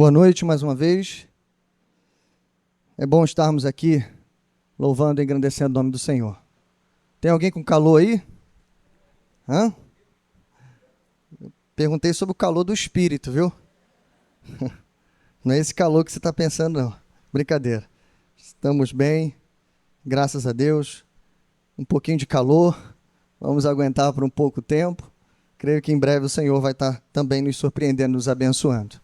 Boa noite mais uma vez. É bom estarmos aqui louvando e engrandecendo o nome do Senhor. Tem alguém com calor aí? Hã? Perguntei sobre o calor do Espírito, viu? Não é esse calor que você está pensando, não. Brincadeira. Estamos bem, graças a Deus. Um pouquinho de calor, vamos aguentar por um pouco tempo. Creio que em breve o Senhor vai estar também nos surpreendendo, nos abençoando.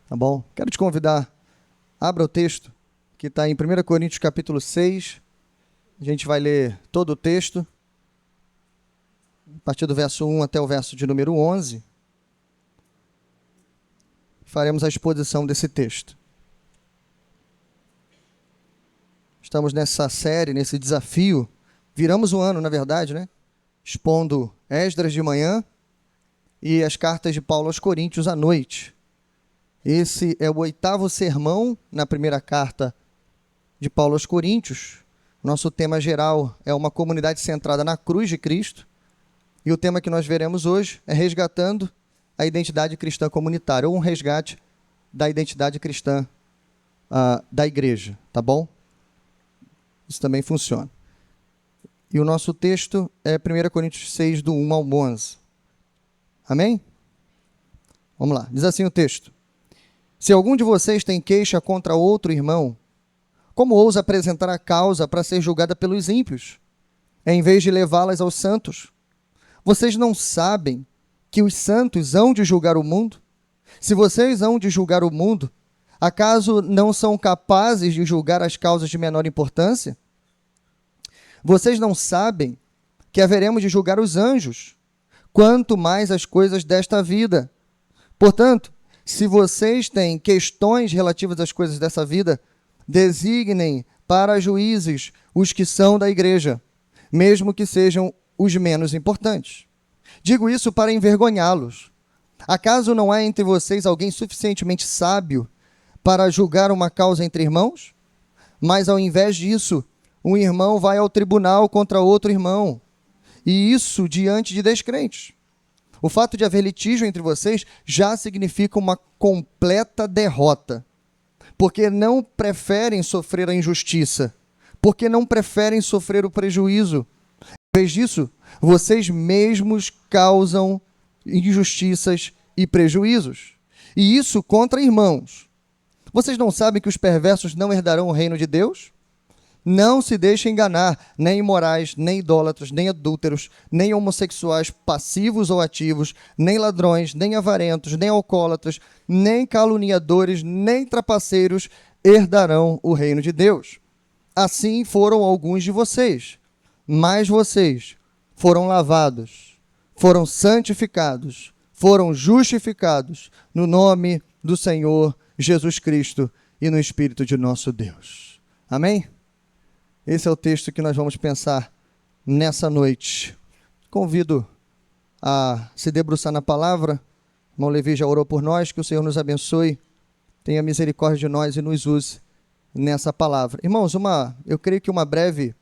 Tá bom? Quero te convidar, abra o texto que está em 1 Coríntios capítulo 6. A gente vai ler todo o texto, a partir do verso 1 até o verso de número 11. Faremos a exposição desse texto. Estamos nessa série, nesse desafio. Viramos o ano, na verdade, né? Expondo Esdras de manhã e as cartas de Paulo aos Coríntios à noite. Esse é o 8º sermão na primeira carta de Paulo aos Coríntios. Nosso tema geral é uma comunidade centrada na cruz de Cristo. E o tema que nós veremos hoje é resgatando a identidade cristã comunitária, ou um resgate da identidade cristã da igreja, tá bom? Isso também funciona. E o nosso texto é 1 Coríntios 6, do 1 ao 11. Amém? Vamos lá, diz assim o texto. Se algum de vocês tem queixa contra outro irmão, como ousa apresentar a causa para ser julgada pelos ímpios, em vez de levá-las aos santos? Vocês não sabem que os santos hão de julgar o mundo? Se vocês hão de julgar o mundo, acaso não são capazes de julgar as causas de menor importância? Vocês não sabem que haveremos de julgar os anjos, quanto mais as coisas desta vida. Portanto, se vocês têm questões relativas às coisas dessa vida, designem para juízes os que são da igreja, mesmo que sejam os menos importantes. Digo isso para envergonhá-los. Acaso não há entre vocês alguém suficientemente sábio para julgar uma causa entre irmãos? Mas ao invés disso, um irmão vai ao tribunal contra outro irmão, e isso diante de descrentes. O fato de haver litígio entre vocês já significa uma completa derrota, porque não preferem sofrer a injustiça, porque não preferem sofrer o prejuízo. Em vez disso, vocês mesmos causam injustiças e prejuízos. E isso contra irmãos. Vocês não sabem que os perversos não herdarão o reino de Deus? Não se deixem enganar, nem imorais, nem idólatras, nem adúlteros, nem homossexuais passivos ou ativos, nem ladrões, nem avarentos, nem alcoólatras, nem caluniadores, nem trapaceiros herdarão o reino de Deus. Assim foram alguns de vocês, mas vocês foram lavados, foram santificados, foram justificados no nome do Senhor Jesus Cristo e no Espírito de nosso Deus. Amém? Esse é o texto que nós vamos pensar nessa noite. Convido a se debruçar na palavra. O irmão Levi já orou por nós, que o Senhor nos abençoe, tenha misericórdia de nós e nos use nessa palavra. Irmãos, eu creio que uma breve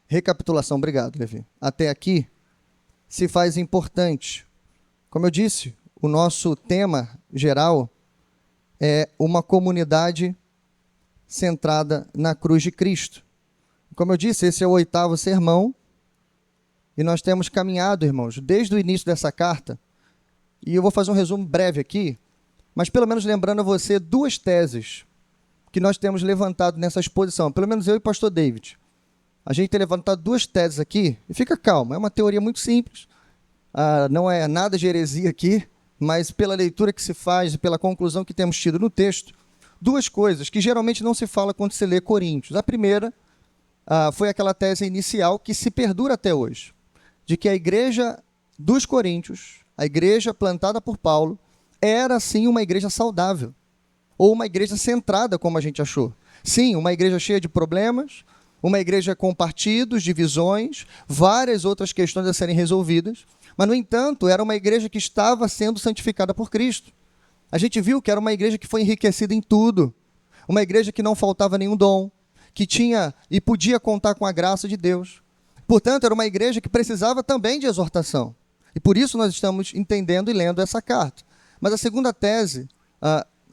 recapitulação, obrigado, Levi, até aqui se faz importante. Como eu disse, o nosso tema geral é uma comunidade centrada na cruz de Cristo. Como eu disse, esse é o 8º sermão, e nós temos caminhado, irmãos, desde o início dessa carta, e eu vou fazer um resumo breve aqui, mas pelo menos lembrando a você duas teses que nós temos levantado nessa exposição, pelo menos eu e o pastor David. A gente tem levantado duas teses aqui, e fica calmo, é uma teoria muito simples, não é nada de heresia aqui, mas pela leitura que se faz e pela conclusão que temos tido no texto, duas coisas que geralmente não se fala quando se lê Coríntios. A primeira foi aquela tese inicial que se perdura até hoje, de que a igreja dos Coríntios, a igreja plantada por Paulo, era sim uma igreja saudável, ou uma igreja centrada, como a gente achou. Sim, uma igreja cheia de problemas, uma igreja com partidos, divisões, várias outras questões a serem resolvidas, mas, no entanto, era uma igreja que estava sendo santificada por Cristo. A gente viu que era uma igreja que foi enriquecida em tudo, uma igreja que não faltava nenhum dom, que tinha e podia contar com a graça de Deus. Portanto, era uma igreja que precisava também de exortação. E por isso nós estamos entendendo e lendo essa carta. Mas a segunda tese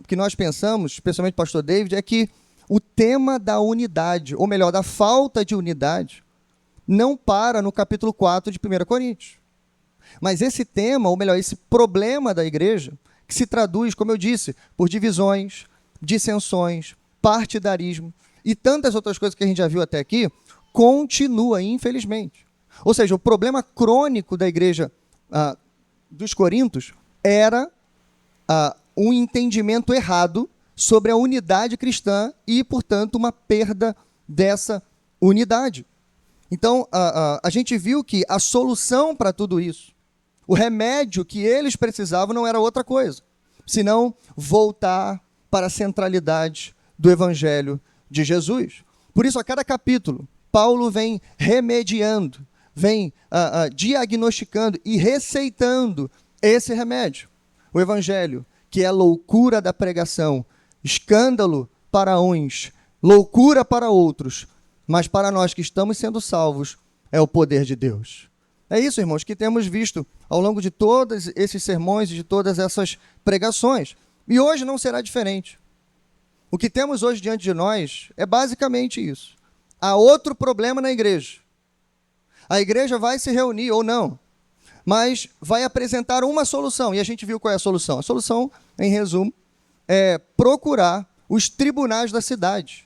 que nós pensamos, especialmente o pastor David, é que o tema da unidade, ou melhor, da falta de unidade, não para no capítulo 4 de 1 Coríntios. Mas esse tema, ou melhor, esse problema da igreja, que se traduz, como eu disse, por divisões, dissensões, partidarismo e tantas outras coisas que a gente já viu até aqui, continua, infelizmente. Ou seja, o problema crônico da igreja dos Coríntios era um entendimento errado sobre a unidade cristã e, portanto, uma perda dessa unidade. Então, a gente viu que a solução para tudo isso, o remédio que eles precisavam não era outra coisa, senão voltar para a centralidade do Evangelho de Jesus. Por isso, a cada capítulo, Paulo vem remediando, vem diagnosticando e receitando esse remédio. O Evangelho, que é loucura da pregação, escândalo para uns, loucura para outros, mas para nós que estamos sendo salvos, é o poder de Deus. É isso, irmãos, que temos visto ao longo de todos esses sermões e de todas essas pregações. E hoje não será diferente. O que temos hoje diante de nós é basicamente isso. Há outro problema na igreja. A igreja vai se reunir ou não, mas vai apresentar uma solução. E a gente viu qual é a solução. A solução, em resumo, é procurar os tribunais da cidade.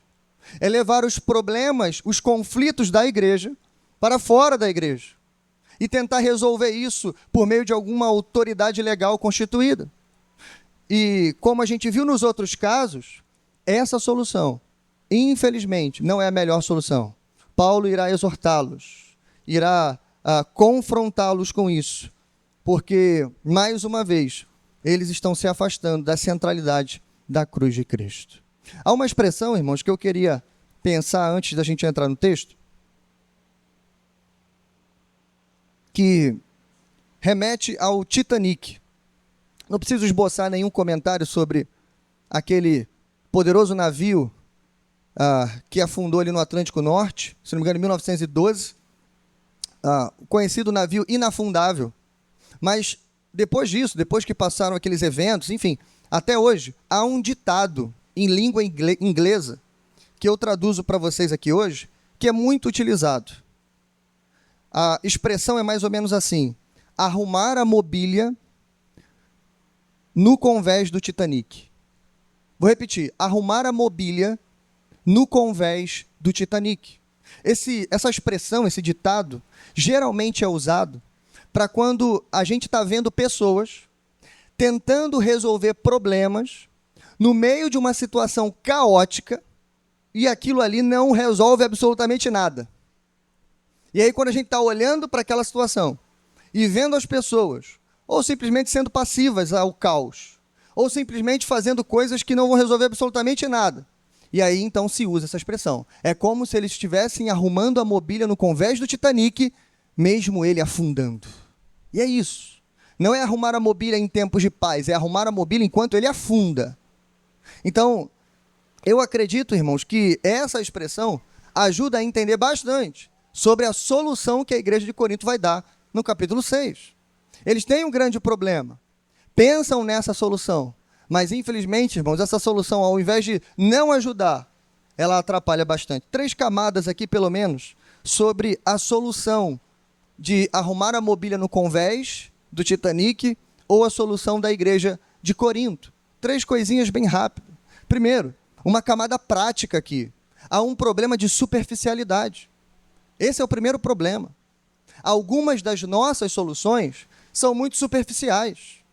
É levar os problemas, os conflitos da igreja para fora da igreja. E tentar resolver isso por meio de alguma autoridade legal constituída. E como a gente viu nos outros casos, essa solução, infelizmente, não é a melhor solução. Paulo irá exortá-los, irá confrontá-los com isso, porque, mais uma vez, eles estão se afastando da centralidade da cruz de Cristo. Há uma expressão, irmãos, que eu queria pensar antes da gente entrar no texto, que remete ao Titanic. Não preciso esboçar nenhum comentário sobre aquele poderoso navio que afundou ali no Atlântico Norte, se não me engano, em 1912, conhecido navio inafundável. Mas depois disso, depois que passaram aqueles eventos, enfim, até hoje, há um ditado em língua inglesa, que eu traduzo para vocês aqui hoje, que é muito utilizado. A expressão é mais ou menos assim: arrumar a mobília no convés do Titanic. Vou repetir: arrumar a mobília no convés do Titanic. Essa expressão, esse ditado, geralmente é usado para quando a gente está vendo pessoas tentando resolver problemas no meio de uma situação caótica e aquilo ali não resolve absolutamente nada. E aí, quando a gente está olhando para aquela situação e vendo as pessoas, ou simplesmente sendo passivas ao caos, ou simplesmente fazendo coisas que não vão resolver absolutamente nada, e aí então se usa essa expressão. É como se eles estivessem arrumando a mobília no convés do Titanic, mesmo ele afundando. E é isso. Não é arrumar a mobília em tempos de paz, é arrumar a mobília enquanto ele afunda. Então, eu acredito, irmãos, que essa expressão ajuda a entender bastante sobre a solução que a igreja de Corinto vai dar no capítulo 6. Eles têm um grande problema, pensam nessa solução, mas infelizmente, irmãos, essa solução, ao invés de não ajudar, ela atrapalha bastante. 3 camadas aqui, pelo menos, sobre a solução de arrumar a mobília no convés do Titanic ou a solução da igreja de Corinto. 3 coisinhas bem rápidas. Primeiro, uma camada prática aqui. Há um problema de superficialidade. Esse é o primeiro problema. Algumas das nossas soluções são muito superficiais.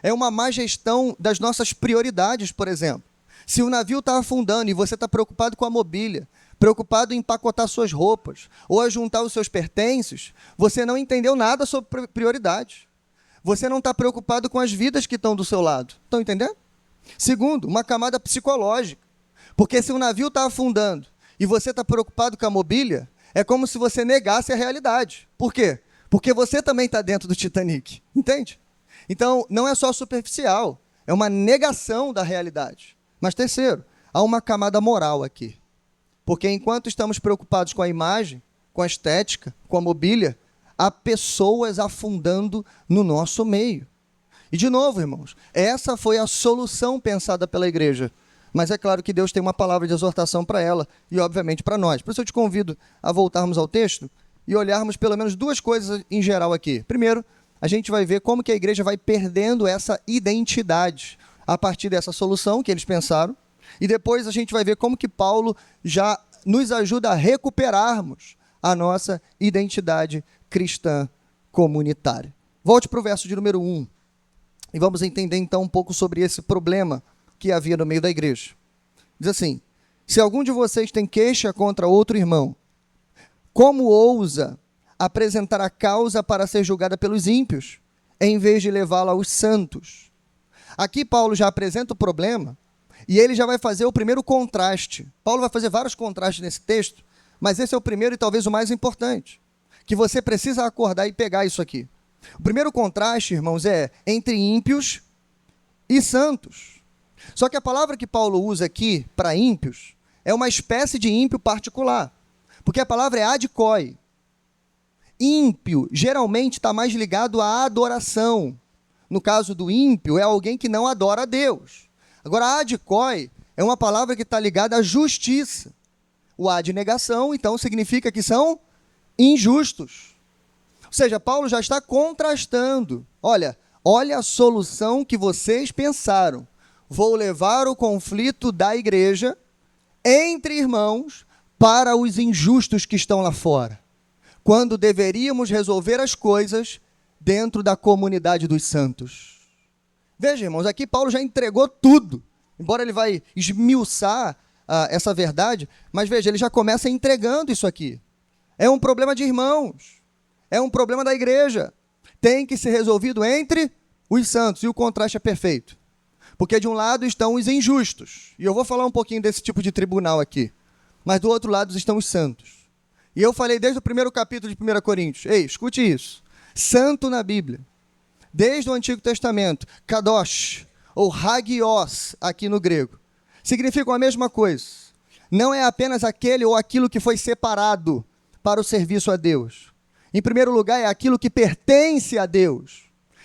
É uma má gestão das nossas prioridades, por exemplo. Se o navio está afundando e você está preocupado com a mobília, preocupado em empacotar suas roupas ou a juntar os seus pertences, você não entendeu nada sobre prioridade. Você não está preocupado com as vidas que estão do seu lado. Estão entendendo? Segundo, uma camada psicológica. Porque se o navio está afundando e você está preocupado com a mobília, é como se você negasse a realidade. Por quê? Porque você também está dentro do Titanic. Entende? Então, não é só superficial. É uma negação da realidade. Mas terceiro, há uma camada moral aqui. Porque enquanto estamos preocupados com a imagem, com a estética, com a mobília, há pessoas afundando no nosso meio. E de novo, irmãos, essa foi a solução pensada pela igreja. Mas é claro que Deus tem uma palavra de exortação para ela e, obviamente, para nós. Por isso eu te convido a voltarmos ao texto e olharmos pelo menos duas coisas em geral aqui. Primeiro, a gente vai ver como que a igreja vai perdendo essa identidade a partir dessa solução que eles pensaram. E depois a gente vai ver como que Paulo já nos ajuda a recuperarmos a nossa identidade cristã comunitária. Volte para o verso de número 1 e vamos entender então um pouco sobre esse problema que havia no meio da igreja. Diz assim: se algum de vocês tem queixa contra outro irmão, como ousa apresentar a causa para ser julgada pelos ímpios, em vez de levá-la aos santos? Aqui Paulo já apresenta o problema e ele já vai fazer o primeiro contraste. Paulo vai fazer vários contrastes nesse texto, mas esse é o primeiro e talvez o mais importante, que você precisa acordar e pegar isso aqui. O primeiro contraste, irmãos, é entre ímpios e santos. Só que a palavra que Paulo usa aqui para ímpios é uma espécie de ímpio particular, porque a palavra é adikoi. Ímpio geralmente está mais ligado à adoração. No caso do ímpio, é alguém que não adora a Deus. Agora, adikoi é uma palavra que está ligada à justiça. O ad negação, então, significa que são injustos. Ou seja, Paulo já está contrastando. Olha a solução que vocês pensaram. Vou levar o conflito da igreja entre irmãos para os injustos que estão lá fora, quando deveríamos resolver as coisas dentro da comunidade dos santos. Veja, irmãos, aqui Paulo já entregou tudo, embora ele vai esmiuçar essa verdade, mas veja, ele já começa entregando isso aqui. É um problema de irmãos, é um problema da igreja, tem que ser resolvido entre os santos, e o contraste é perfeito. Porque de um lado estão os injustos, e eu vou falar um pouquinho desse tipo de tribunal aqui, mas do outro lado estão os santos. E eu falei desde o primeiro capítulo de 1 Coríntios, ei, escute isso, santo na Bíblia, desde o Antigo Testamento, kadosh, ou hagios, aqui no grego, significam a mesma coisa. Não é apenas aquele ou aquilo que foi separado para o serviço a Deus. Em primeiro lugar, é aquilo que pertence a Deus.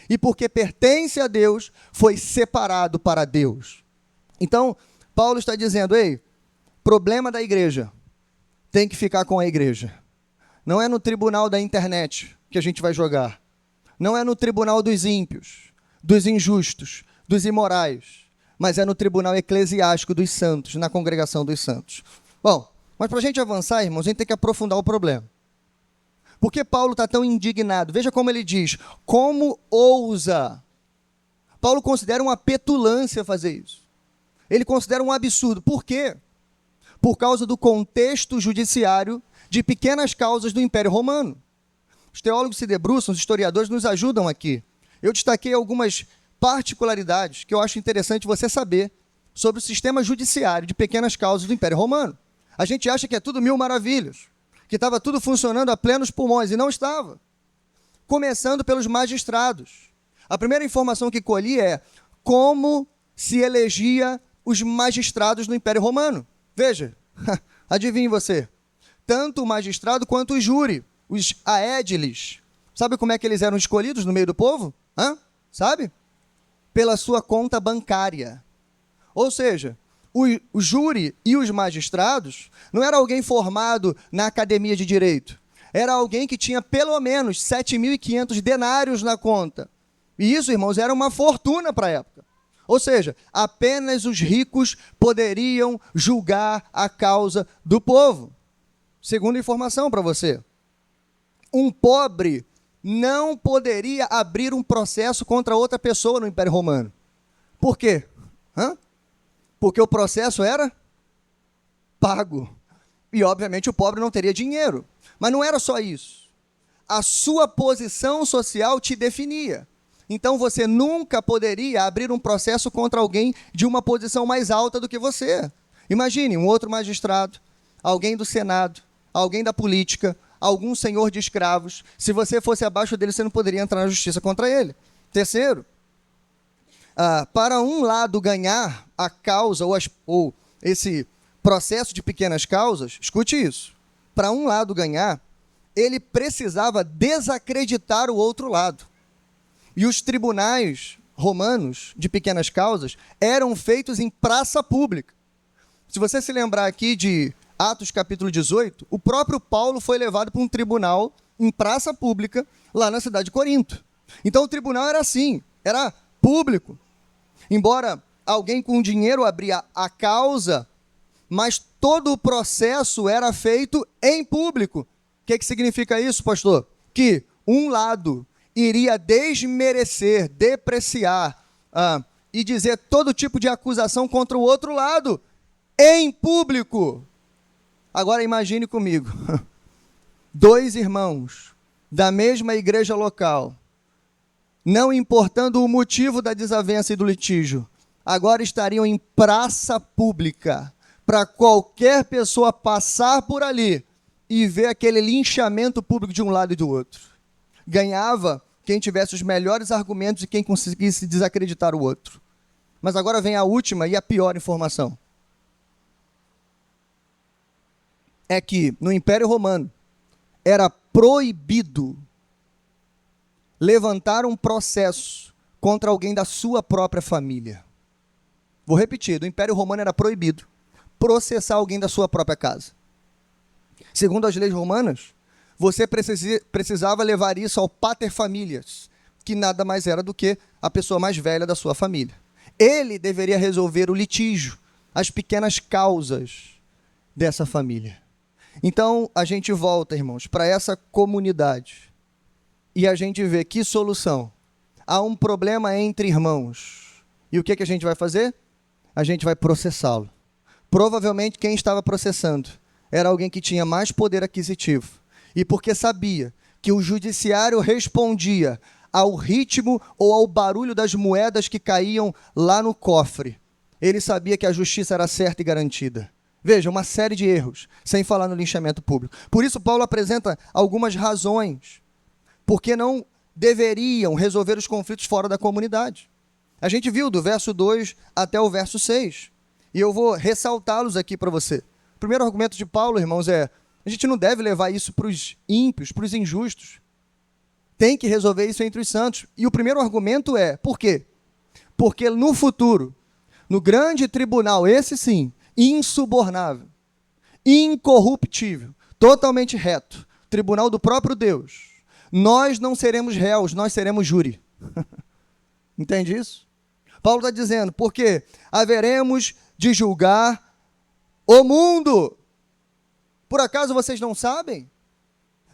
E porque pertence a Deus, foi separado para Deus. Então, Paulo está dizendo, ei, problema da igreja tem que ficar com a igreja. Não é no tribunal da internet que a gente vai jogar. Não é no tribunal dos ímpios, dos injustos, dos imorais, mas é no tribunal eclesiástico dos santos, na congregação dos santos. Bom, mas para a gente avançar, irmãos, a gente tem que aprofundar o problema. Por que Paulo está tão indignado? Veja como ele diz, como ousa? Paulo considera uma petulância fazer isso. Ele considera um absurdo. Por quê? Por causa do contexto judiciário de pequenas causas do Império Romano. Os teólogos se debruçam, os historiadores nos ajudam aqui. Eu destaquei algumas particularidades que eu acho interessante você saber sobre o sistema judiciário de pequenas causas do Império Romano. A gente acha que é tudo mil maravilhas, que estava tudo funcionando a plenos pulmões, e não estava. Começando pelos magistrados. A primeira informação que colhi é como se elegia os magistrados no Império Romano. Veja, adivinhe você, tanto o magistrado quanto o júri, os aediles. Sabe como é que eles eram escolhidos no meio do povo? Sabe? Pela sua conta bancária. Ou seja, o júri e os magistrados não era alguém formado na academia de direito. Era alguém que tinha pelo menos 7.500 denários na conta. E isso, irmãos, era uma fortuna para a época. Ou seja, apenas os ricos poderiam julgar a causa do povo. Segunda informação para você. Um pobre não poderia abrir um processo contra outra pessoa no Império Romano. Por quê? Porque o processo era pago. E, obviamente, o pobre não teria dinheiro. Mas não era só isso. A sua posição social te definia. Então, você nunca poderia abrir um processo contra alguém de uma posição mais alta do que você. Imagine um outro magistrado, alguém do Senado, alguém da política, algum senhor de escravos. Se você fosse abaixo dele, você não poderia entrar na justiça contra ele. Terceiro, para um lado ganhar a causa ou esse processo de pequenas causas, escute isso, para um lado ganhar, ele precisava desacreditar o outro lado. E os tribunais romanos de pequenas causas eram feitos em praça pública. Se você se lembrar aqui de Atos capítulo 18, o próprio Paulo foi levado para um tribunal em praça pública lá na cidade de Corinto. Então o tribunal era assim, era público. Embora alguém com dinheiro abria a causa, mas todo o processo era feito em público. O que significa isso, pastor? Que um lado iria desmerecer, depreciar e dizer todo tipo de acusação contra o outro lado, em público. Agora imagine comigo, 2 irmãos da mesma igreja local, não importando o motivo da desavença e do litígio, agora estariam em praça pública, para qualquer pessoa passar por ali e ver aquele linchamento público de um lado e do outro. Ganhava quem tivesse os melhores argumentos e quem conseguisse desacreditar o outro. Mas agora vem a última e a pior informação. É que no Império Romano era proibido levantar um processo contra alguém da sua própria família. Vou repetir, no Império Romano era proibido processar alguém da sua própria casa. Segundo as leis romanas, você precisava levar isso ao pater familias, que nada mais era do que a pessoa mais velha da sua família. Ele deveria resolver o litígio, as pequenas causas dessa família. Então, a gente volta, irmãos, para essa comunidade e a gente vê que solução. Há um problema entre irmãos. E o que a gente vai fazer? A gente vai processá-lo. Provavelmente quem estava processando era alguém que tinha mais poder aquisitivo. E porque sabia que o judiciário respondia ao ritmo ou ao barulho das moedas que caíam lá no cofre, ele sabia que a justiça era certa e garantida. Veja, uma série de erros, sem falar no linchamento público. Por isso, Paulo apresenta algumas razões porque não deveriam resolver os conflitos fora da comunidade. A gente viu do verso 2 até o verso 6, e eu vou ressaltá-los aqui para você. O primeiro argumento de Paulo, irmãos, é: a gente não deve levar isso para os ímpios, para os injustos. Tem que resolver isso entre os santos. E o primeiro argumento é: por quê? Porque no futuro, no grande tribunal, esse sim, insubornável, incorruptível, totalmente reto, tribunal do próprio Deus, nós não seremos réus, nós seremos júri. Entende isso? Paulo está dizendo, porque haveremos de julgar o mundo. Por acaso vocês não sabem?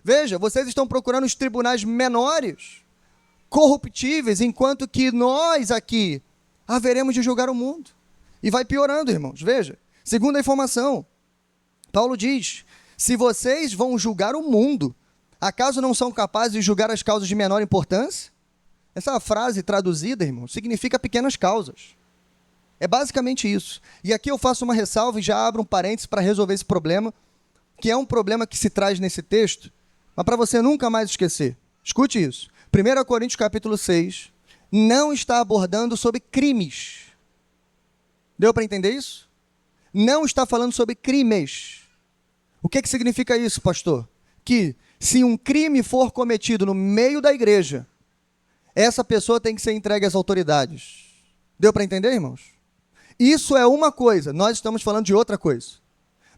Veja, vocês estão procurando os tribunais menores, corruptíveis, enquanto que nós aqui haveremos de julgar o mundo. E vai piorando, irmãos. Veja, segunda informação, Paulo diz, se vocês vão julgar o mundo, acaso não são capazes de julgar as causas de menor importância? Essa frase traduzida, irmãos, significa pequenas causas. É basicamente isso. E aqui eu faço uma ressalva e já abro um parênteses para resolver esse problema, que é um problema que se traz nesse texto, mas para você nunca mais esquecer. Escute isso. 1 Coríntios capítulo 6 não está abordando sobre crimes. Deu para entender isso? Não está falando sobre crimes. O que significa isso, pastor? Que se um crime for cometido no meio da igreja, essa pessoa tem que ser entregue às autoridades. Deu para entender, irmãos? Isso é uma coisa, nós estamos falando de outra coisa.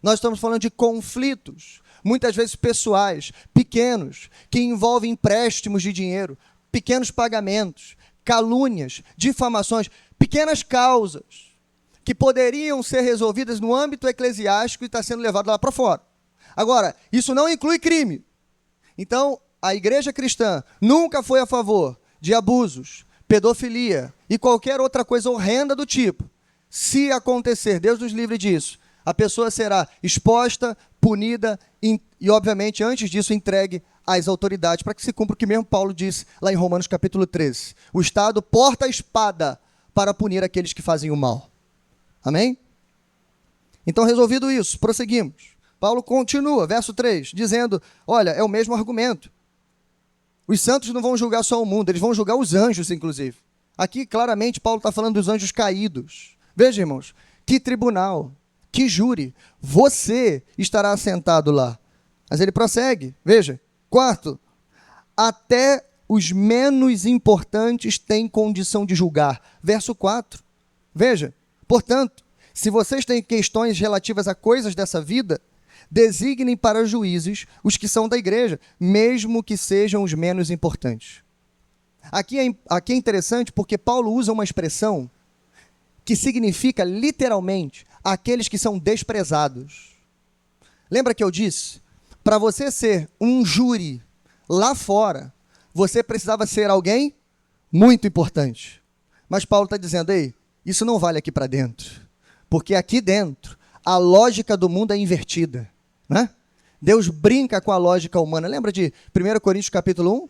Nós estamos falando de conflitos, muitas vezes pessoais, pequenos, que envolvem empréstimos de dinheiro, pequenos pagamentos, calúnias, difamações, pequenas causas, que poderiam ser resolvidas no âmbito eclesiástico e está sendo levado lá para fora. Agora, isso não inclui crime. Então, a igreja cristã nunca foi a favor de abusos, pedofilia e qualquer outra coisa horrenda do tipo. Se acontecer, Deus nos livre disso, a pessoa será exposta, punida e, obviamente, antes disso, entregue às autoridades, para que se cumpra o que mesmo Paulo disse lá em Romanos capítulo 13. O Estado porta a espada para punir aqueles que fazem o mal. Amém? Então, resolvido isso, prosseguimos. Paulo continua, verso 3, dizendo, olha, é o mesmo argumento. Os santos não vão julgar só o mundo, eles vão julgar os anjos, inclusive. Aqui, claramente, Paulo está falando dos anjos caídos. Veja, irmãos, que tribunal, que júri, você estará assentado lá. Mas ele prossegue, veja, quarto, até os menos importantes têm condição de julgar. Verso 4. Veja, portanto, se vocês têm questões relativas a coisas dessa vida, designem para juízes os que são da igreja, mesmo que sejam os menos importantes. Aqui é interessante porque Paulo usa uma expressão que significa literalmente aqueles que são desprezados. Lembra que eu disse? Para você ser um júri lá fora, você precisava ser alguém muito importante. Mas Paulo está dizendo, ei, isso não vale aqui para dentro. Porque aqui dentro, a lógica do mundo é invertida. Né? Deus brinca com a lógica humana. Lembra de 1 Coríntios capítulo 1?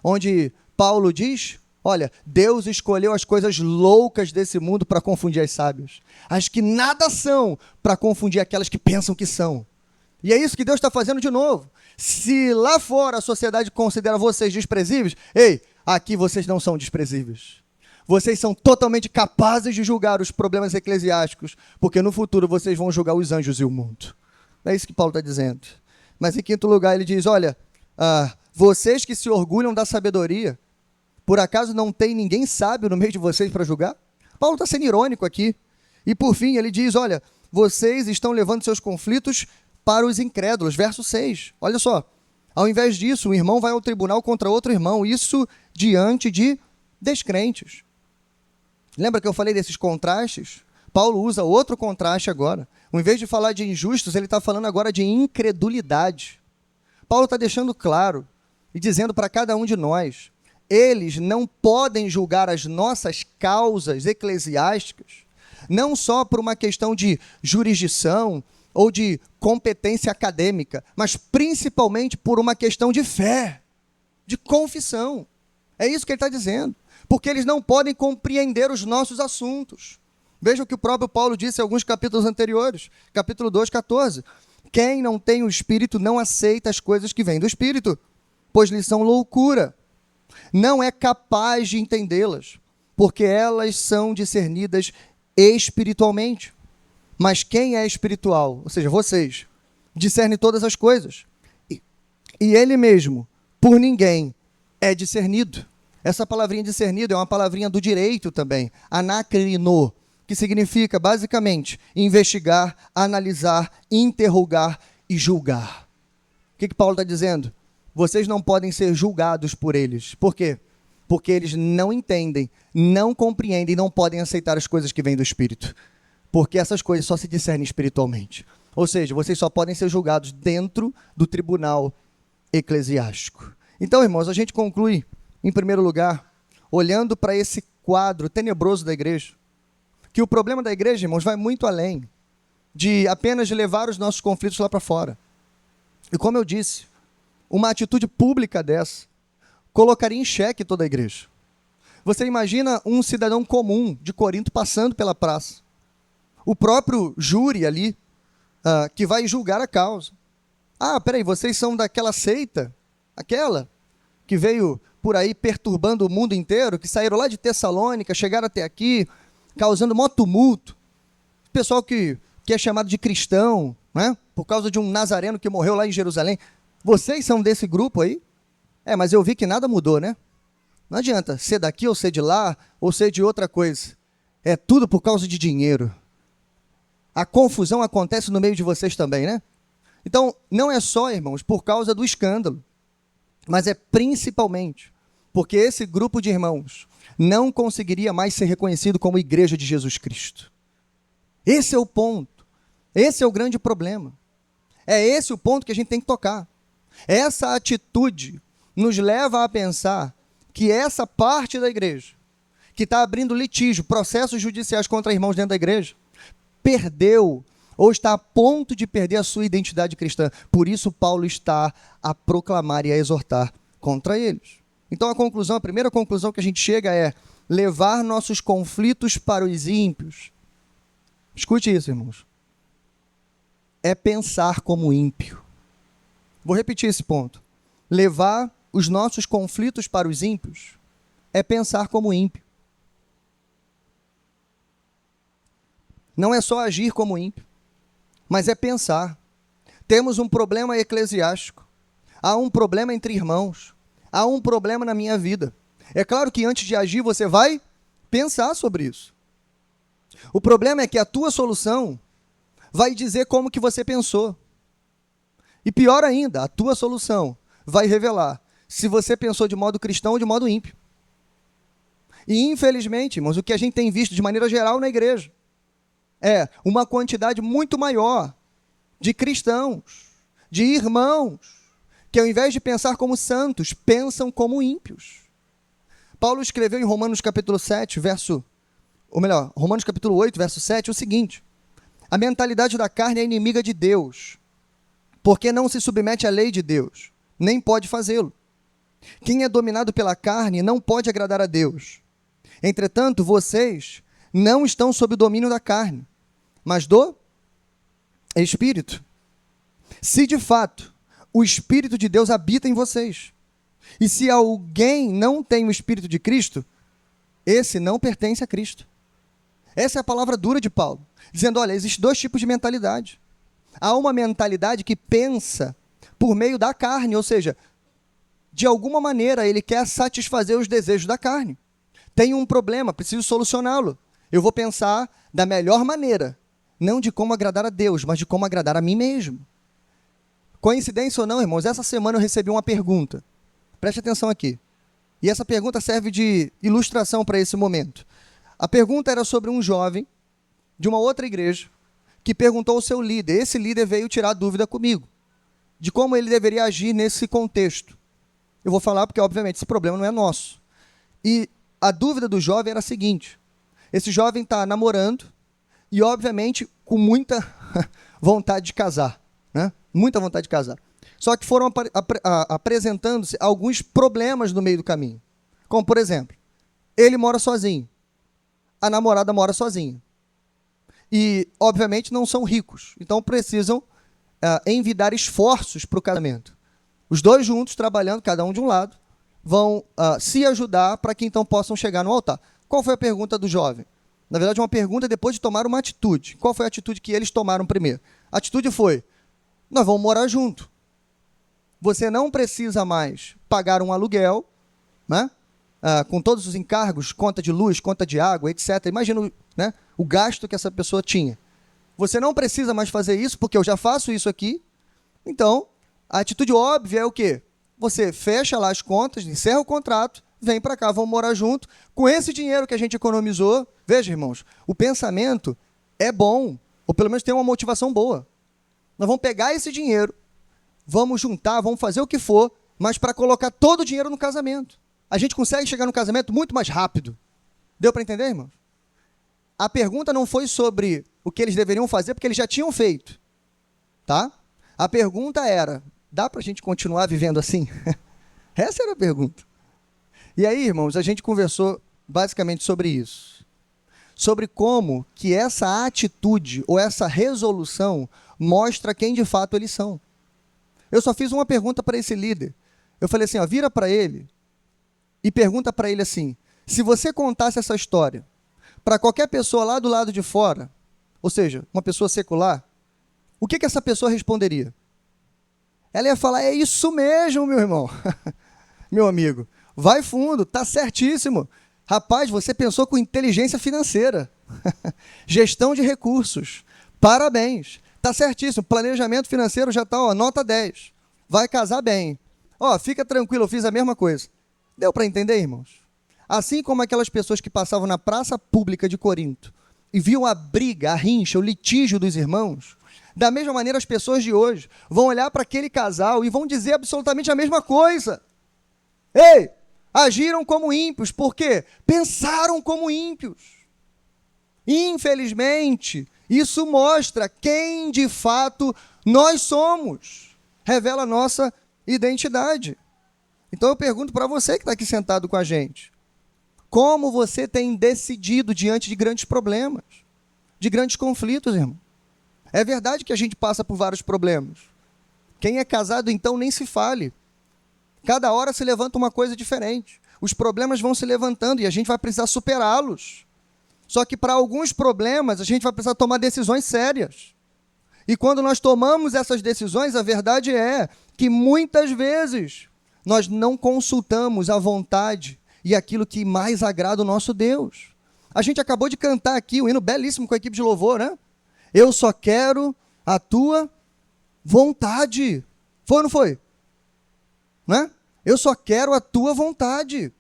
Onde Paulo diz, olha, Deus escolheu as coisas loucas desse mundo para confundir as sábias. As que nada são, para confundir aquelas que pensam que são. E é isso que Deus está fazendo de novo. Se lá fora a sociedade considera vocês desprezíveis, ei, aqui vocês não são desprezíveis. Vocês são totalmente capazes de julgar os problemas eclesiásticos, porque no futuro vocês vão julgar os anjos e o mundo. É isso que Paulo está dizendo. Mas em quinto lugar ele diz, olha, vocês que se orgulham da sabedoria, por acaso não tem ninguém sábio no meio de vocês para julgar? Paulo está sendo irônico aqui. E por fim ele diz, olha, vocês estão levando seus conflitos para os incrédulos. Verso 6, olha só. Ao invés disso, um irmão vai ao tribunal contra outro irmão, isso diante de descrentes. Lembra que eu falei desses contrastes? Paulo usa outro contraste agora. Ao invés de falar de injustos, ele está falando agora de incredulidade. Paulo está deixando claro e dizendo para cada um de nós, eles não podem julgar as nossas causas eclesiásticas, não só por uma questão de jurisdição ou de competência acadêmica, mas principalmente por uma questão de fé, de confissão. É isso que ele está dizendo. Porque eles não podem compreender os nossos assuntos. Veja o que o próprio Paulo disse em alguns capítulos anteriores. Capítulo 2, 14. Quem não tem o Espírito não aceita as coisas que vêm do Espírito, pois lhes são loucura. Não é capaz de entendê-las, porque elas são discernidas espiritualmente. Mas quem é espiritual, ou seja, vocês, discerne todas as coisas. E ele mesmo, por ninguém, é discernido. Essa palavrinha discernido é uma palavrinha do direito também, anacrino, que significa, basicamente, investigar, analisar, interrogar e julgar. O que Paulo está dizendo? Vocês não podem ser julgados por eles. Por quê? Porque eles não entendem, não compreendem, não podem aceitar as coisas que vêm do Espírito. Porque essas coisas só se discernem espiritualmente. Ou seja, vocês só podem ser julgados dentro do tribunal eclesiástico. Então, irmãos, a gente conclui em primeiro lugar, olhando para esse quadro tenebroso da igreja, que o problema da igreja, irmãos, vai muito além de apenas levar os nossos conflitos lá para fora. E como eu disse, uma atitude pública dessa colocaria em xeque toda a igreja. Você imagina um cidadão comum de Corinto passando pela praça. O próprio júri ali, que vai julgar a causa. Peraí, vocês são daquela seita, aquela que veio por aí perturbando o mundo inteiro, que saíram lá de Tessalônica, chegaram até aqui, causando maior tumulto. Pessoal que é chamado de cristão, né? Por causa de um nazareno que morreu lá em Jerusalém. Vocês são desse grupo aí? Mas eu vi que nada mudou, né? Não adianta ser daqui ou ser de lá, ou ser de outra coisa. É tudo por causa de dinheiro. A confusão acontece no meio de vocês também, né? Então, não é só, irmãos, por causa do escândalo, mas é principalmente porque esse grupo de irmãos não conseguiria mais ser reconhecido como igreja de Jesus Cristo. Esse é o ponto. Esse é o grande problema. É esse o ponto que a gente tem que tocar. Essa atitude nos leva a pensar que essa parte da igreja, que está abrindo litígio, processos judiciais contra irmãos dentro da igreja, perdeu ou está a ponto de perder a sua identidade cristã. Por isso Paulo está a proclamar e a exortar contra eles. Então a primeira conclusão que a gente chega é levar nossos conflitos para os ímpios. Escute isso, irmãos. É pensar como ímpio. Vou repetir esse ponto. Levar os nossos conflitos para os ímpios é pensar como ímpio. Não é só agir como ímpio, mas é pensar. Temos um problema eclesiástico. Há um problema entre irmãos. há um problema na minha vida. É claro que antes de agir você vai pensar sobre isso. O problema é que a tua solução vai dizer como que você pensou. E pior ainda, a tua solução vai revelar se você pensou de modo cristão ou de modo ímpio. E infelizmente, irmãos, o que a gente tem visto de maneira geral na igreja é uma quantidade muito maior de cristãos, de irmãos, que ao invés de pensar como santos, pensam como ímpios. Paulo escreveu em Romanos capítulo 7, Romanos capítulo 8, verso 7, o seguinte: a mentalidade da carne é inimiga de Deus, porque não se submete à lei de Deus, nem pode fazê-lo. Quem é dominado pela carne não pode agradar a Deus. Entretanto, vocês não estão sob o domínio da carne, mas do Espírito. Se de fato o Espírito de Deus habita em vocês, e se alguém não tem o Espírito de Cristo, esse não pertence a Cristo. Essa é a palavra dura de Paulo, dizendo, olha, existem dois tipos de mentalidade. Há uma mentalidade que pensa por meio da carne, ou seja, de alguma maneira ele quer satisfazer os desejos da carne. Tem um problema, preciso solucioná-lo. Eu vou pensar da melhor maneira, não de como agradar a Deus, mas de como agradar a mim mesmo. Coincidência ou não, irmãos, essa semana eu recebi uma pergunta. Preste atenção aqui. E essa pergunta serve de ilustração para esse momento. A pergunta era sobre um jovem de uma outra igreja que perguntou ao seu líder. Esse líder veio tirar dúvida comigo de como ele deveria agir nesse contexto. Eu vou falar porque, obviamente, esse problema não é nosso. E a dúvida do jovem era a seguinte: esse jovem está namorando e, obviamente, com muita vontade de casar, né? Muita vontade de casar. Só que foram apresentando-se alguns problemas no meio do caminho. Como, por exemplo, ele mora sozinho, a namorada mora sozinha. E, obviamente, não são ricos, então precisam envidar esforços para o casamento. Os dois juntos, trabalhando, cada um de um lado, vão se ajudar para que então possam chegar no altar. Qual foi a pergunta do jovem? Na verdade, uma pergunta depois de tomar uma atitude. Qual foi a atitude que eles tomaram primeiro? A atitude foi: nós vamos morar junto. Você não precisa mais pagar um aluguel, né? Com todos os encargos, conta de luz, conta de água, etc. Imagina, né, o gasto que essa pessoa tinha. Você não precisa mais fazer isso, porque eu já faço isso aqui. Então, a atitude óbvia é o quê? Você fecha lá as contas, encerra o contrato, vem para cá, vamos morar junto. Com esse dinheiro que a gente economizou, veja, irmãos, o pensamento é bom, ou pelo menos tem uma motivação boa. Nós vamos pegar esse dinheiro, vamos juntar, vamos fazer o que for, mas para colocar todo o dinheiro no casamento. A gente consegue chegar no casamento muito mais rápido. Deu para entender, irmãos? A pergunta não foi sobre o que eles deveriam fazer, porque eles já tinham feito. Tá? A pergunta era: dá para a gente continuar vivendo assim? Essa era a pergunta. E aí, irmãos, a gente conversou basicamente sobre isso. Sobre como que essa atitude ou essa resolução mostra quem de fato eles são. Eu só fiz uma pergunta para esse líder. Eu falei assim, vira para ele e pergunta para ele assim: se você contasse essa história para qualquer pessoa lá do lado de fora, ou seja, uma pessoa secular, o que essa pessoa responderia? Ela ia falar: é isso mesmo, meu irmão, meu amigo, vai fundo, tá certíssimo. Rapaz, você pensou com inteligência financeira, gestão de recursos, parabéns, tá certíssimo, planejamento financeiro já está, nota 10, vai casar bem. Fica tranquilo, eu fiz a mesma coisa. Deu para entender, irmãos? Assim como aquelas pessoas que passavam na praça pública de Corinto e viam a briga, a rincha, o litígio dos irmãos, da mesma maneira as pessoas de hoje vão olhar para aquele casal e vão dizer absolutamente a mesma coisa. Ei, agiram como ímpios, por quê? Pensaram como ímpios. Infelizmente, isso mostra quem de fato nós somos, revela a nossa identidade. Então eu pergunto para você que está aqui sentado com a gente: como você tem decidido diante de grandes problemas, de grandes conflitos, irmão? É verdade que a gente passa por vários problemas. Quem é casado, então, nem se fale. Cada hora se levanta uma coisa diferente. Os problemas vão se levantando e a gente vai precisar superá-los. Só que para alguns problemas a gente vai precisar tomar decisões sérias. E quando nós tomamos essas decisões, a verdade é que muitas vezes nós não consultamos a vontade e aquilo que mais agrada o nosso Deus. A gente acabou de cantar aqui um hino belíssimo com a equipe de louvor, né? Eu só quero a tua vontade. Foi ou não foi? Né? Eu só quero a tua vontade.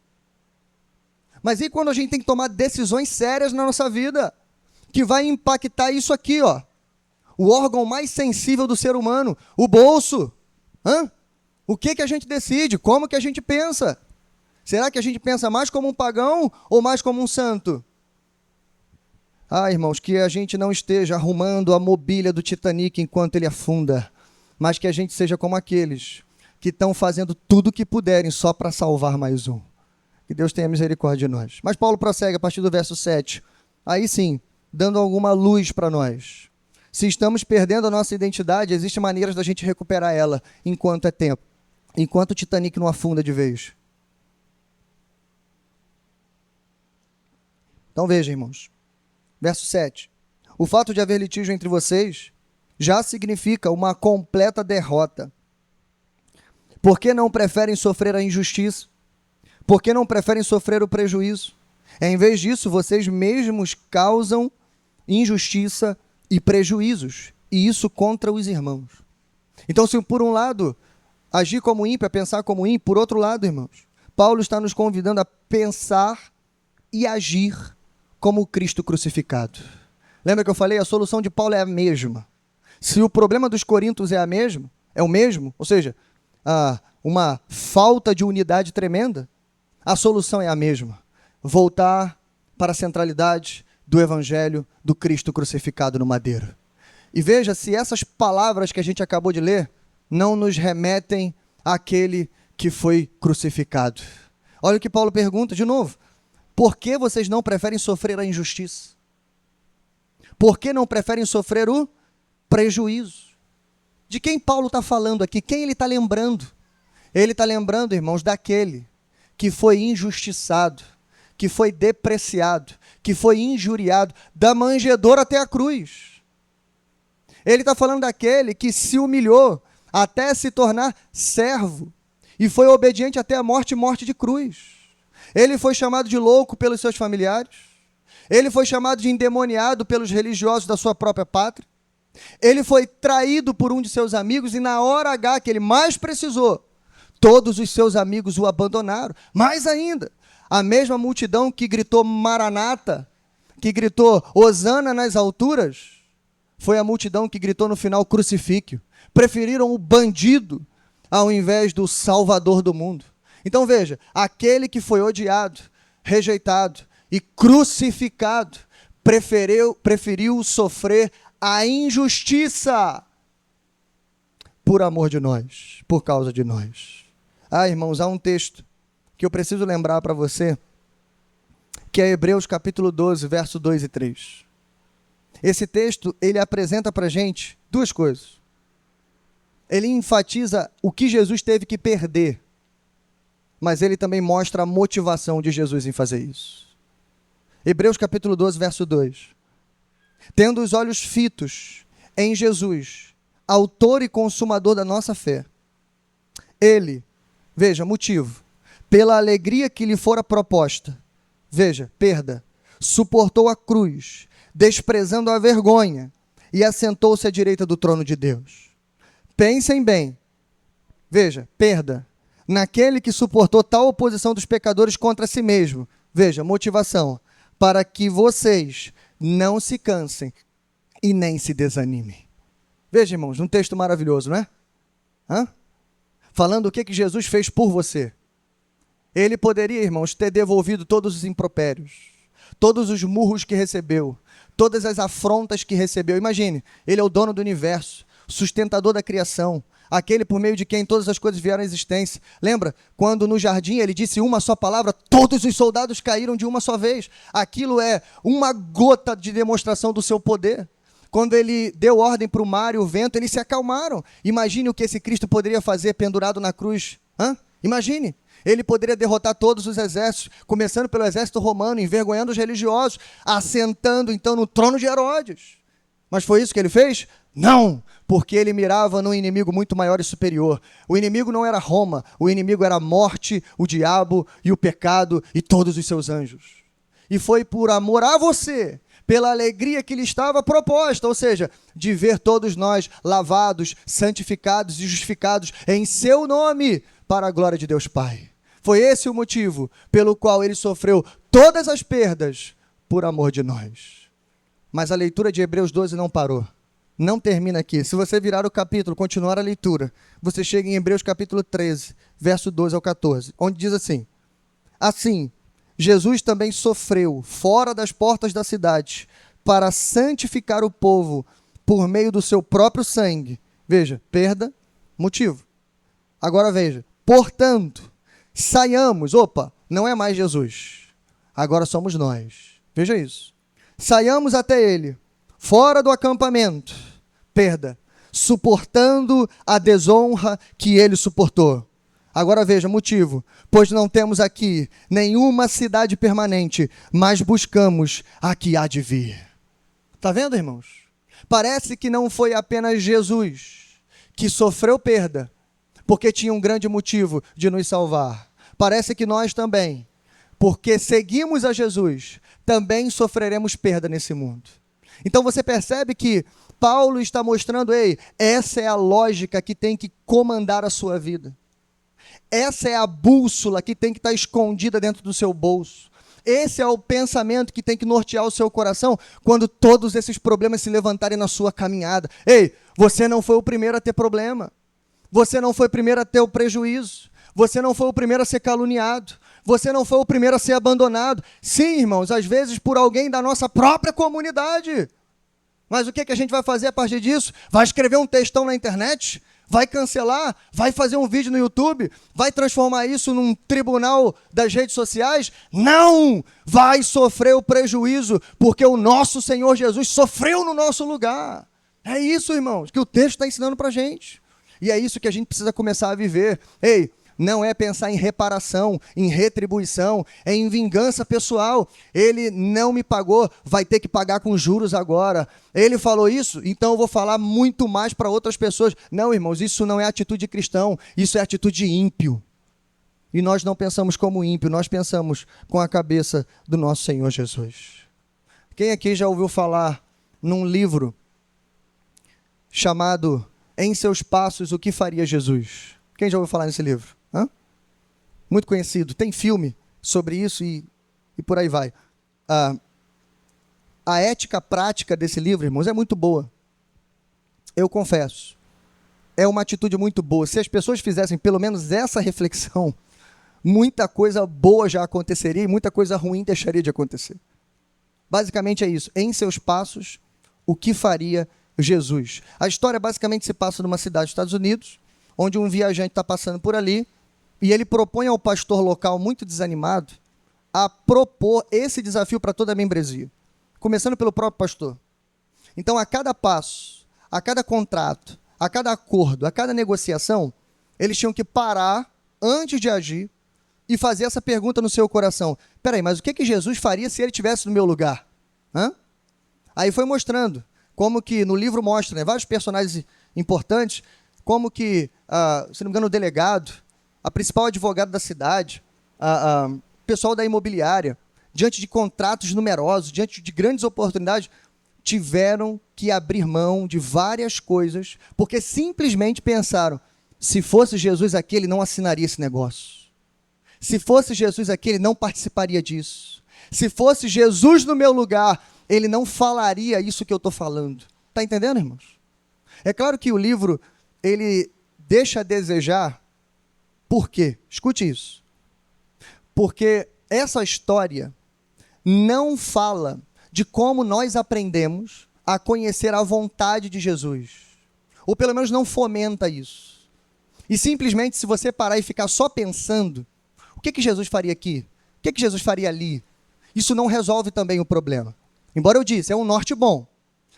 Mas e quando a gente tem que tomar decisões sérias na nossa vida? Que vai impactar isso aqui, ó. O órgão mais sensível do ser humano, o bolso. O que a gente decide? Como que a gente pensa? Será que a gente pensa mais como um pagão ou mais como um santo? Irmãos, que a gente não esteja arrumando a mobília do Titanic enquanto ele afunda, mas que a gente seja como aqueles que estão fazendo tudo o que puderem só para salvar mais um. Que Deus tenha misericórdia de nós. Mas Paulo prossegue a partir do verso 7. Aí sim, dando alguma luz para nós. Se estamos perdendo a nossa identidade, existem maneiras da gente recuperar ela enquanto é tempo. Enquanto o Titanic não afunda de vez. Então veja, irmãos. Verso 7. O fato de haver litígio entre vocês já significa uma completa derrota. Por que não preferem sofrer a injustiça? Por que não preferem sofrer o prejuízo? Em vez disso, vocês mesmos causam injustiça e prejuízos, e isso contra os irmãos. Então, se por um lado, agir como ímpio é pensar como ímpio, por outro lado, irmãos, Paulo está nos convidando a pensar e agir como Cristo crucificado. Lembra que eu falei? A solução de Paulo é a mesma. Se o problema dos coríntios é o mesmo, ou seja, uma falta de unidade tremenda, a solução é a mesma. Voltar para a centralidade do Evangelho do Cristo crucificado no madeiro. E veja se essas palavras que a gente acabou de ler não nos remetem àquele que foi crucificado. Olha o que Paulo pergunta de novo. Por que vocês não preferem sofrer a injustiça? Por que não preferem sofrer o prejuízo? De quem Paulo está falando aqui? Quem ele está lembrando? Ele está lembrando, irmãos, daquele que foi injustiçado, que foi depreciado, que foi injuriado, da manjedoura até a cruz. Ele está falando daquele que se humilhou até se tornar servo e foi obediente até a morte e morte de cruz. Ele foi chamado de louco pelos seus familiares. Ele foi chamado de endemoniado pelos religiosos da sua própria pátria. Ele foi traído por um de seus amigos e na hora H que ele mais precisou, todos os seus amigos o abandonaram. Mais ainda, a mesma multidão que gritou Maranata, que gritou Hosana nas alturas, foi a multidão que gritou no final crucifíquio. Preferiram o bandido ao invés do Salvador do mundo. Então veja, aquele que foi odiado, rejeitado e crucificado, preferiu sofrer a injustiça por amor de nós, por causa de nós. Irmãos, há um texto que eu preciso lembrar para você, que é Hebreus capítulo 12, verso 2 e 3. Esse texto, ele apresenta para a gente duas coisas. Ele enfatiza o que Jesus teve que perder, mas ele também mostra a motivação de Jesus em fazer isso. Hebreus capítulo 12, verso 2. Tendo os olhos fitos em Jesus, autor e consumador da nossa fé, ele, veja, motivo, pela alegria que lhe fora proposta, veja, suportou a cruz, desprezando a vergonha, e assentou-se à direita do trono de Deus. Pensem bem, veja, naquele que suportou tal oposição dos pecadores contra si mesmo, veja, motivação, para que vocês não se cansem e nem se desanimem. Veja, irmãos, um texto maravilhoso, não é? Falando o que Jesus fez por você. Ele poderia, irmãos, ter devolvido todos os impropérios, todos os murros que recebeu, todas as afrontas que recebeu. Imagine, ele é o dono do universo, sustentador da criação, aquele por meio de quem todas as coisas vieram à existência. Lembra? Quando no jardim ele disse uma só palavra, todos os soldados caíram de uma só vez. Aquilo é uma gota de demonstração do seu poder. Quando ele deu ordem para o mar e o vento, eles se acalmaram. Imagine o que esse Cristo poderia fazer pendurado na cruz. Imagine. Ele poderia derrotar todos os exércitos, começando pelo exército romano, envergonhando os religiosos, assentando então no trono de Herodes. Mas foi isso que ele fez? Não, porque ele mirava num inimigo muito maior e superior. O inimigo não era Roma, o inimigo era a morte, o diabo e o pecado e todos os seus anjos. E foi por amor a você, pela alegria que lhe estava proposta, ou seja, de ver todos nós lavados, santificados e justificados em seu nome, para a glória de Deus Pai. Foi esse o motivo pelo qual ele sofreu todas as perdas por amor de nós. Mas a leitura de Hebreus 12 não parou. Não termina aqui. Se você virar o capítulo, continuar a leitura, você chega em Hebreus capítulo 13, verso 12 ao 14, onde diz assim: assim, Jesus também sofreu fora das portas da cidade para santificar o povo por meio do seu próprio sangue. Veja, perda, motivo. Agora veja, portanto, saiamos, não é mais Jesus, agora somos nós. Veja isso. Saiamos até ele, fora do acampamento, perda, suportando a desonra que ele suportou. Agora veja, motivo, pois não temos aqui nenhuma cidade permanente, mas buscamos a que há de vir. Está vendo, irmãos? Parece que não foi apenas Jesus que sofreu perda, porque tinha um grande motivo de nos salvar. Parece que nós também, porque seguimos a Jesus, também sofreremos perda nesse mundo. Então você percebe que Paulo está mostrando, essa é a lógica que tem que comandar a sua vida. Essa é a bússola que tem que estar escondida dentro do seu bolso. Esse é o pensamento que tem que nortear o seu coração quando todos esses problemas se levantarem na sua caminhada. Você não foi o primeiro a ter problema. Você não foi o primeiro a ter o prejuízo. Você não foi o primeiro a ser caluniado. Você não foi o primeiro a ser abandonado. Sim, irmãos, às vezes por alguém da nossa própria comunidade. Mas o que a gente vai fazer a partir disso? Vai escrever um textão na internet? Vai cancelar? Vai fazer um vídeo no YouTube? Vai transformar isso num tribunal das redes sociais? Não! Vai sofrer o prejuízo, porque o nosso Senhor Jesus sofreu no nosso lugar. É isso, irmãos, que o texto está ensinando para a gente. E é isso que a gente precisa começar a viver. Não é pensar em reparação, em retribuição, em vingança pessoal. Ele não me pagou, vai ter que pagar com juros agora. Ele falou isso, então eu vou falar muito mais para outras pessoas. Não, irmãos, isso não é atitude cristão, isso é atitude ímpio. E nós não pensamos como ímpio, nós pensamos com a cabeça do nosso Senhor Jesus. Quem aqui já ouviu falar num livro chamado Em Seus Passos, o que Faria Jesus? Quem já ouviu falar nesse livro? Muito conhecido, tem filme sobre isso e por aí vai. A ética prática desse livro, irmãos, é muito boa. Eu confesso. É uma atitude muito boa. Se as pessoas fizessem pelo menos essa reflexão, muita coisa boa já aconteceria e muita coisa ruim deixaria de acontecer. Basicamente é isso. Em seus passos, o que faria Jesus? A história basicamente se passa numa cidade dos Estados Unidos, onde um viajante está passando por ali, e ele propõe ao pastor local, muito desanimado, a propor esse desafio para toda a membresia, começando pelo próprio pastor. Então, a cada passo, a cada contrato, a cada acordo, a cada negociação, eles tinham que parar antes de agir e fazer essa pergunta no seu coração. Peraí, mas o que Jesus faria se ele estivesse no meu lugar? Aí foi mostrando, como que no livro mostra, vários personagens importantes, como que, se não me engano, o delegado, a principal advogada da cidade, o pessoal da imobiliária, diante de contratos numerosos, diante de grandes oportunidades, tiveram que abrir mão de várias coisas, porque simplesmente pensaram, se fosse Jesus aqui, ele não assinaria esse negócio. Se fosse Jesus aqui, ele não participaria disso. Se fosse Jesus no meu lugar, ele não falaria isso que eu estou falando. Está entendendo, irmãos? É claro que o livro, ele deixa a desejar. Por quê? Escute isso. Porque essa história não fala de como nós aprendemos a conhecer a vontade de Jesus. Ou pelo menos não fomenta isso. E simplesmente, se você parar e ficar só pensando, o que Jesus faria aqui? O que Jesus faria ali? Isso não resolve também o problema. Embora eu disse, é um norte bom.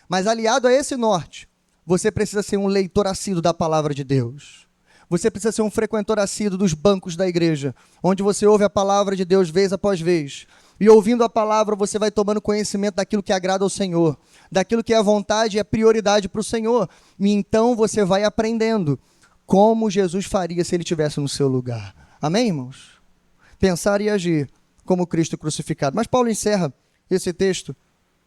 Mas aliado a esse norte, você precisa ser um leitor assíduo da palavra de Deus. Você precisa ser um frequentor assíduo dos bancos da igreja, onde você ouve a palavra de Deus vez após vez. E ouvindo a palavra, você vai tomando conhecimento daquilo que agrada ao Senhor, daquilo que é a vontade e a prioridade para o Senhor. E então você vai aprendendo como Jesus faria se ele estivesse no seu lugar. Amém, irmãos? Pensar e agir como Cristo crucificado. Mas Paulo encerra esse texto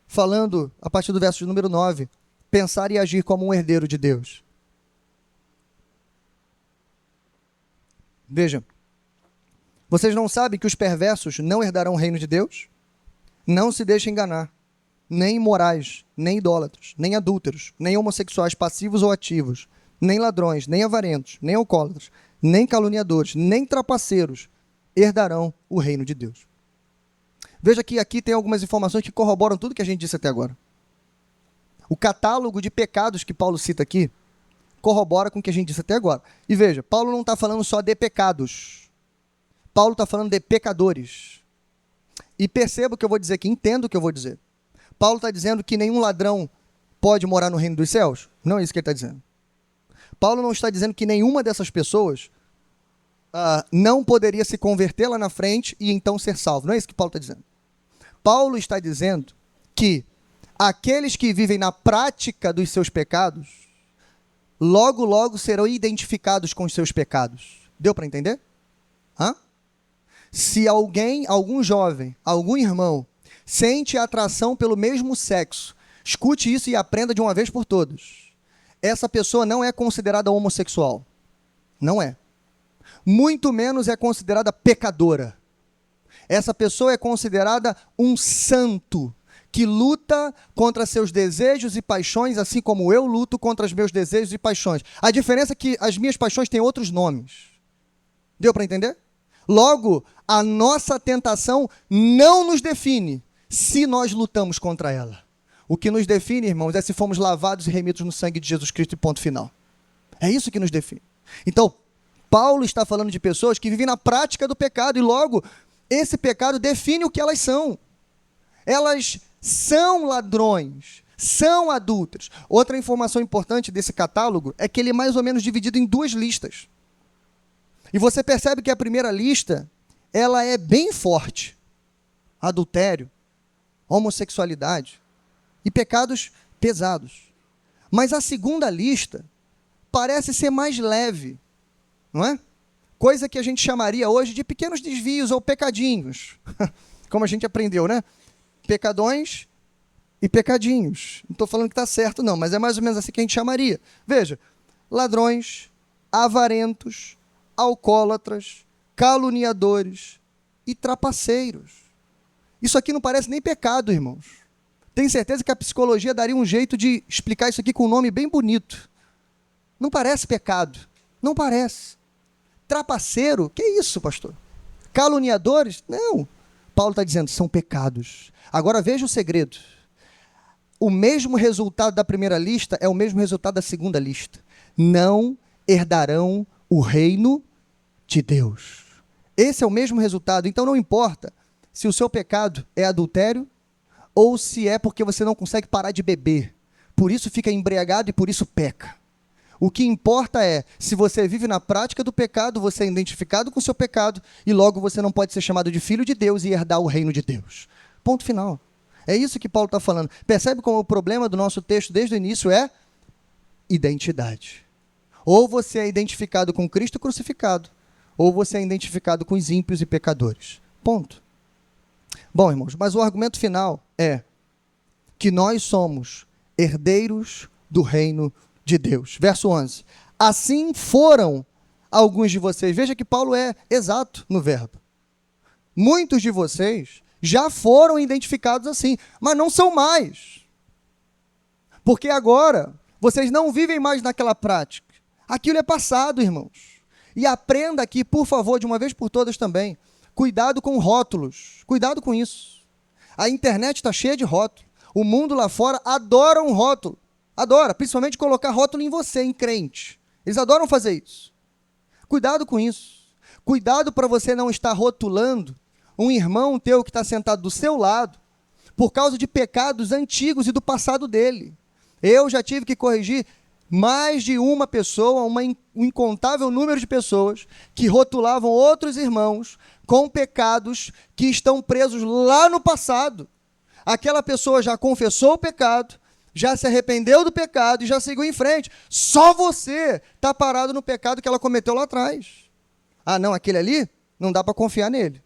falando, a partir do verso de número 9, pensar e agir como um herdeiro de Deus. Veja, vocês não sabem que os perversos não herdarão o reino de Deus? Não se deixem enganar. Nem imorais, nem idólatras, nem adúlteros, nem homossexuais passivos ou ativos, nem ladrões, nem avarentos, nem alcoólatras, nem caluniadores, nem trapaceiros herdarão o reino de Deus. Veja que aqui tem algumas informações que corroboram tudo que a gente disse até agora. O catálogo de pecados que Paulo cita aqui corrobora com o que a gente disse até agora. E veja, Paulo não está falando só de pecados. Paulo está falando de pecadores. E perceba o que eu vou dizer aqui, entenda o que eu vou dizer. Paulo está dizendo que nenhum ladrão pode morar no reino dos céus? Não é isso que ele está dizendo. Paulo não está dizendo que nenhuma dessas pessoas não poderia se converter lá na frente e então ser salvo. Não é isso que Paulo está dizendo. Paulo está dizendo que aqueles que vivem na prática dos seus pecados, logo, logo serão identificados com os seus pecados. Deu para entender? Se alguém, algum jovem, algum irmão, sente atração pelo mesmo sexo, escute isso e aprenda de uma vez por todas. Essa pessoa não é considerada homossexual. Não é. Muito menos é considerada pecadora. Essa pessoa é considerada um santo, que luta contra seus desejos e paixões, assim como eu luto contra os meus desejos e paixões. A diferença é que as minhas paixões têm outros nomes. Deu para entender? Logo, a nossa tentação não nos define se nós lutamos contra ela. O que nos define, irmãos, é se fomos lavados e remidos no sangue de Jesus Cristo e ponto final. É isso que nos define. Então, Paulo está falando de pessoas que vivem na prática do pecado e logo, esse pecado define o que elas são. Elas são ladrões, são adúlteros. Outra informação importante desse catálogo é que ele é mais ou menos dividido em duas listas. E você percebe que a primeira lista, ela é bem forte. Adultério, homossexualidade e pecados pesados. Mas a segunda lista parece ser mais leve, não é? Coisa que a gente chamaria hoje de pequenos desvios ou pecadinhos. Como a gente aprendeu, né? Pecadões e pecadinhos. Não estou falando que está certo, não, mas é mais ou menos assim que a gente chamaria. Veja, ladrões, avarentos, alcoólatras, caluniadores e trapaceiros. Isso aqui não parece nem pecado, irmãos. Tenho certeza que a psicologia daria um jeito de explicar isso aqui com um nome bem bonito. Não parece pecado. Não parece. Trapaceiro? Que isso, pastor? Caluniadores? Não. Paulo está dizendo, são pecados. Agora veja o segredo. O mesmo resultado da primeira lista é o mesmo resultado da segunda lista. Não herdarão o reino de Deus. Esse é o mesmo resultado. Então não importa se o seu pecado é adultério ou se é porque você não consegue parar de beber. Por isso fica embriagado e por isso peca. O que importa é, se você vive na prática do pecado, você é identificado com o seu pecado e logo você não pode ser chamado de filho de Deus e herdar o reino de Deus. Ponto final. É isso que Paulo está falando. Percebe como o problema do nosso texto desde o início é identidade. Ou você é identificado com Cristo crucificado, ou você é identificado com os ímpios e pecadores. Ponto. Bom, irmãos, mas o argumento final é que nós somos herdeiros do reino de Deus. Verso 11. Assim foram alguns de vocês. Veja que Paulo é exato no verbo. Muitos de vocês já foram identificados assim, mas não são mais. Porque agora vocês não vivem mais naquela prática. Aquilo é passado, irmãos. E aprenda aqui, por favor, de uma vez por todas também, cuidado com rótulos. Cuidado com isso. A internet está cheia de rótulos. O mundo lá fora adora um rótulo. Adora, principalmente colocar rótulo em você, em crente. Eles adoram fazer isso. Cuidado com isso. Cuidado para você não estar rotulando um irmão teu que está sentado do seu lado por causa de pecados antigos e do passado dele. Eu já tive que corrigir mais de uma pessoa, um incontável número de pessoas que rotulavam outros irmãos com pecados que estão presos lá no passado. Aquela pessoa já confessou o pecado, já se arrependeu do pecado e já seguiu em frente. Só você está parado no pecado que ela cometeu lá atrás. Ah, não, aquele ali, não dá para confiar nele.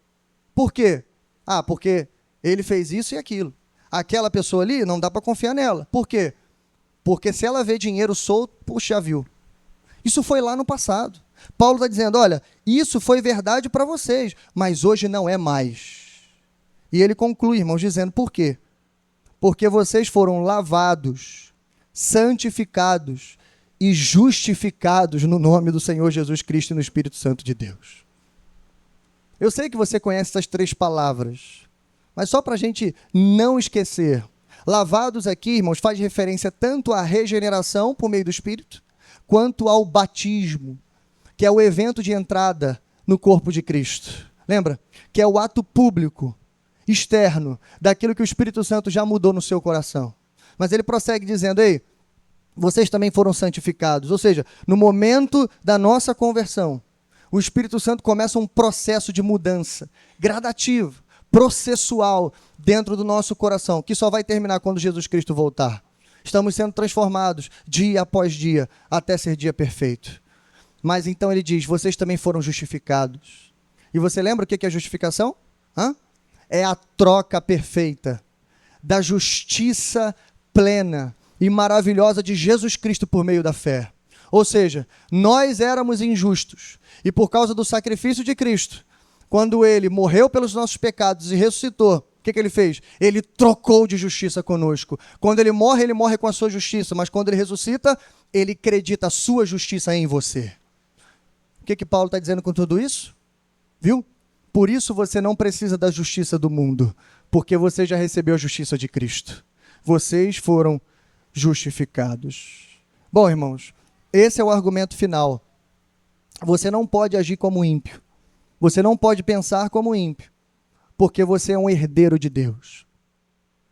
Por quê? Ah, porque ele fez isso e aquilo. Aquela pessoa ali, não dá para confiar nela. Por quê? Porque se ela vê dinheiro solto, puxa, já viu. Isso foi lá no passado. Paulo está dizendo, olha, isso foi verdade para vocês, mas hoje não é mais. E ele conclui, irmãos, dizendo por quê? Porque vocês foram lavados, santificados e justificados no nome do Senhor Jesus Cristo e no Espírito Santo de Deus. Eu sei que você conhece essas 3 palavras, mas só para a gente não esquecer. Lavados aqui, irmãos, faz referência tanto à regeneração por meio do Espírito, quanto ao batismo, que é o evento de entrada no corpo de Cristo. Lembra? Que é o ato público, externo, daquilo que o Espírito Santo já mudou no seu coração. Mas ele prossegue dizendo, ei, vocês também foram santificados. Ou seja, no momento da nossa conversão, o Espírito Santo começa um processo de mudança, gradativo, processual, dentro do nosso coração, que só vai terminar quando Jesus Cristo voltar. Estamos sendo transformados dia após dia, até ser dia perfeito. Mas então ele diz, vocês também foram justificados. E você lembra o que é justificação? É a troca perfeita da justiça plena e maravilhosa de Jesus Cristo por meio da fé. Ou seja, nós éramos injustos e por causa do sacrifício de Cristo, quando ele morreu pelos nossos pecados e ressuscitou, o que ele fez? Ele trocou de justiça conosco. Quando ele morre com a sua justiça, mas quando ele ressuscita, ele acredita a sua justiça em você. O que Paulo está dizendo com tudo isso? Viu? Por isso você não precisa da justiça do mundo, porque você já recebeu a justiça de Cristo. Vocês foram justificados. Bom, irmãos, esse é o argumento final. Você não pode agir como ímpio. Você não pode pensar como ímpio, porque você é um herdeiro de Deus.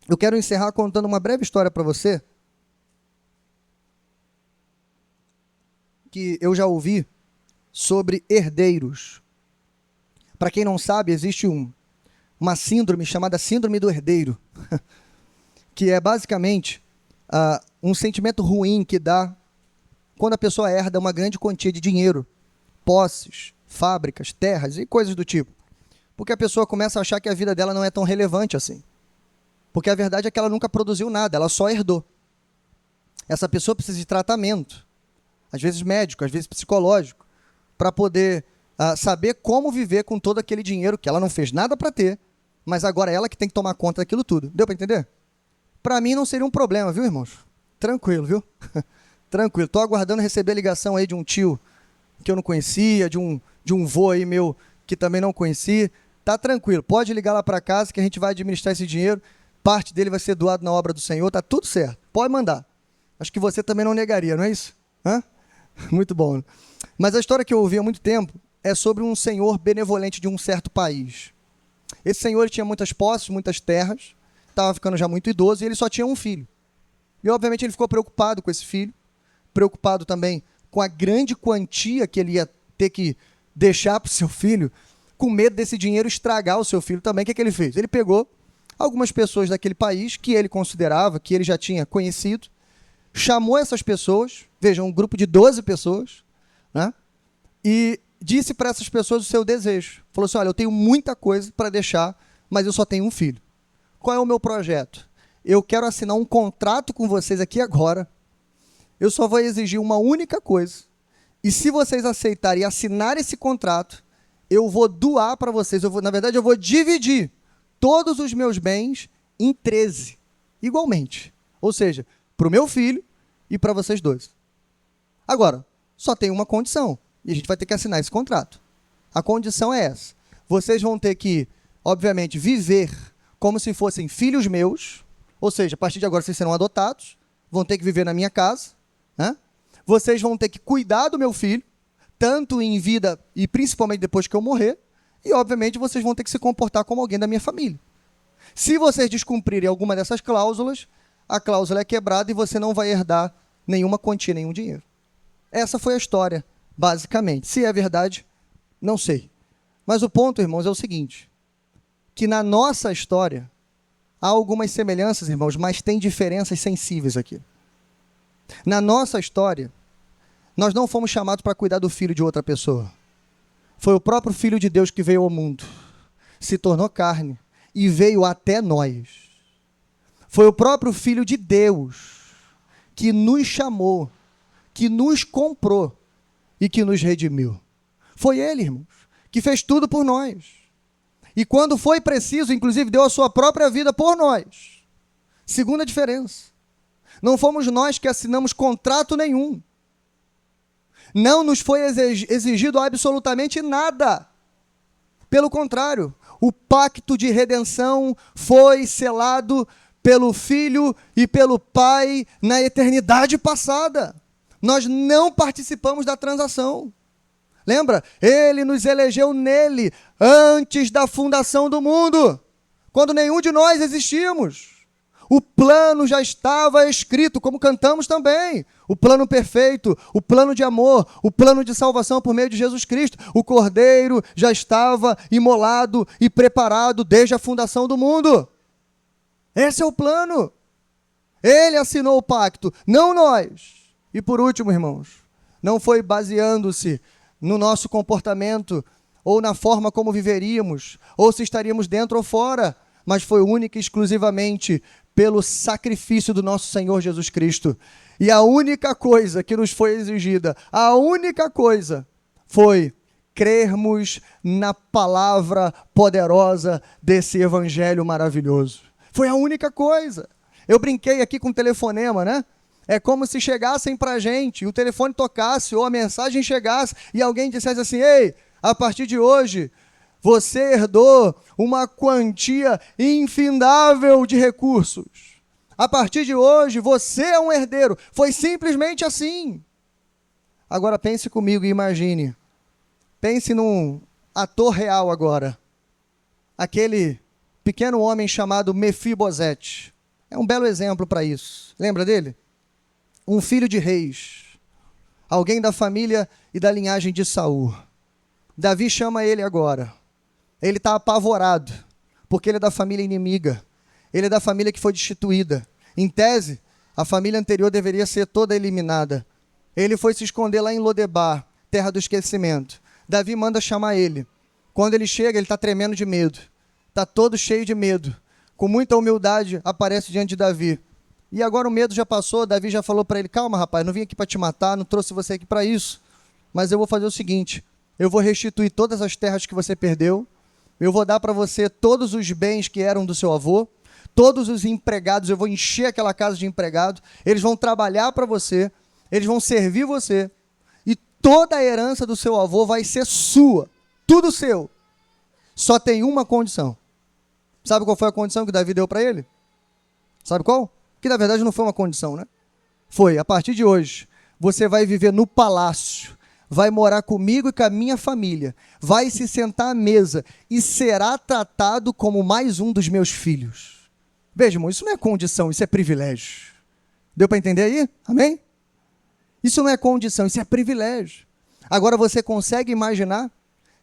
Eu quero encerrar contando uma breve história para você, que eu já ouvi sobre herdeiros. Para quem não sabe, existe uma síndrome chamada síndrome do herdeiro, que é basicamente um sentimento ruim que dá quando a pessoa herda uma grande quantia de dinheiro, posses, fábricas, terras e coisas do tipo. Porque a pessoa começa a achar que a vida dela não é tão relevante assim. Porque a verdade é que ela nunca produziu nada, ela só herdou. Essa pessoa precisa de tratamento, às vezes médico, às vezes psicológico, para poder saber como viver com todo aquele dinheiro que ela não fez nada para ter, mas agora é ela que tem que tomar conta daquilo tudo. Deu para entender? Para mim não seria um problema, viu, irmãos? Tranquilo, viu? Tranquilo. Estou aguardando receber ligação aí de um tio que eu não conhecia, de um vô aí meu que também não conheci. Tá tranquilo, pode ligar lá para casa que a gente vai administrar esse dinheiro, parte dele vai ser doado na obra do Senhor, tá tudo certo, pode mandar. Acho que você também não negaria, não é isso? Muito bom. Mas a história que eu ouvi há muito tempo é sobre um senhor benevolente de um certo país. Esse senhor tinha muitas posses, muitas terras, estava ficando já muito idoso e ele só tinha um filho. E obviamente ele ficou preocupado com esse filho, preocupado também com a grande quantia que ele ia ter que deixar para o seu filho, com medo desse dinheiro estragar o seu filho também. O que ele fez? Ele pegou algumas pessoas daquele país que ele considerava, que ele já tinha conhecido, chamou essas pessoas, vejam, um grupo de 12 pessoas, né? E disse para essas pessoas o seu desejo. Falou assim, olha, eu tenho muita coisa para deixar, mas eu só tenho um filho. Qual é o meu projeto? Eu quero assinar um contrato com vocês aqui agora. Eu só vou exigir uma única coisa. E se vocês aceitarem assinar esse contrato, eu vou doar para vocês. Na verdade, eu vou dividir todos os meus bens em 13, igualmente. Ou seja, para o meu filho e para vocês dois. Agora, só tem uma condição. E a gente vai ter que assinar esse contrato. A condição é essa. Vocês vão ter que, obviamente, viver como se fossem filhos meus. Ou seja, a partir de agora vocês serão adotados. Vão ter que viver na minha casa. Né? Vocês vão ter que cuidar do meu filho, tanto em vida e principalmente depois que eu morrer. E, obviamente, vocês vão ter que se comportar como alguém da minha família. Se vocês descumprirem alguma dessas cláusulas, a cláusula é quebrada e você não vai herdar nenhuma quantia, nenhum dinheiro. Essa foi a história, basicamente. Se é verdade, não sei. Mas o ponto, irmãos, é o seguinte, que na nossa história há algumas semelhanças, irmãos, mas tem diferenças sensíveis aqui. Na nossa história, nós não fomos chamados para cuidar do filho de outra pessoa. Foi o próprio Filho de Deus que veio ao mundo, se tornou carne e veio até nós. Foi o próprio Filho de Deus que nos chamou, que nos comprou e que nos redimiu. Foi Ele, irmãos, que fez tudo por nós. E quando foi preciso, inclusive, deu a sua própria vida por nós. Segunda diferença. Não fomos nós que assinamos contrato nenhum. Não nos foi exigido absolutamente nada. Pelo contrário, o pacto de redenção foi selado pelo Filho e pelo Pai na eternidade passada. Nós não participamos da transação. Lembra? Ele nos elegeu nele antes da fundação do mundo, quando nenhum de nós existíamos. O plano já estava escrito, como cantamos também. O plano perfeito, o plano de amor, o plano de salvação por meio de Jesus Cristo. O Cordeiro já estava imolado e preparado desde a fundação do mundo. Esse é o plano. Ele assinou o pacto, não nós. E por último, irmãos, não foi baseando-se no nosso comportamento, ou na forma como viveríamos, ou se estaríamos dentro ou fora, mas foi única e exclusivamente pelo sacrifício do nosso Senhor Jesus Cristo. E a única coisa que nos foi exigida, a única coisa, foi crermos na palavra poderosa desse evangelho maravilhoso. Foi a única coisa. Eu brinquei aqui com o telefonema, né? É como se chegassem para a gente, o telefone tocasse, ou a mensagem chegasse, e alguém dissesse assim: ei, a partir de hoje, você herdou uma quantia infindável de recursos. A partir de hoje, você é um herdeiro. Foi simplesmente assim. Agora pense comigo e imagine. Pense num ator real agora. Aquele pequeno homem chamado Mefibosete. É um belo exemplo para isso. Lembra dele? Um filho de reis. Alguém da família e da linhagem de Saul. Davi chama ele agora. Ele está apavorado, porque ele é da família inimiga. Ele é da família que foi destituída. Em tese, a família anterior deveria ser toda eliminada. Ele foi se esconder lá em Lodebar, terra do esquecimento. Davi manda chamar ele. Quando ele chega, ele está tremendo de medo. Está todo cheio de medo. Com muita humildade, aparece diante de Davi. E agora o medo já passou, Davi já falou para ele: calma, rapaz, não vim aqui para te matar, não trouxe você aqui para isso. Mas eu vou fazer o seguinte, eu vou restituir todas as terras que você perdeu. Eu vou dar para você todos os bens que eram do seu avô, todos os empregados, eu vou encher aquela casa de empregados, eles vão trabalhar para você, eles vão servir você, e toda a herança do seu avô vai ser sua, tudo seu. Só tem uma condição. Sabe qual foi a condição que Davi deu para ele? Sabe qual? Que na verdade não foi uma condição, né? Foi: a partir de hoje, você vai viver no palácio, vai morar comigo e com a minha família, vai se sentar à mesa e será tratado como mais um dos meus filhos. Veja, irmão, isso não é condição, isso é privilégio. Deu para entender aí? Amém? Isso não é condição, isso é privilégio. Agora você consegue imaginar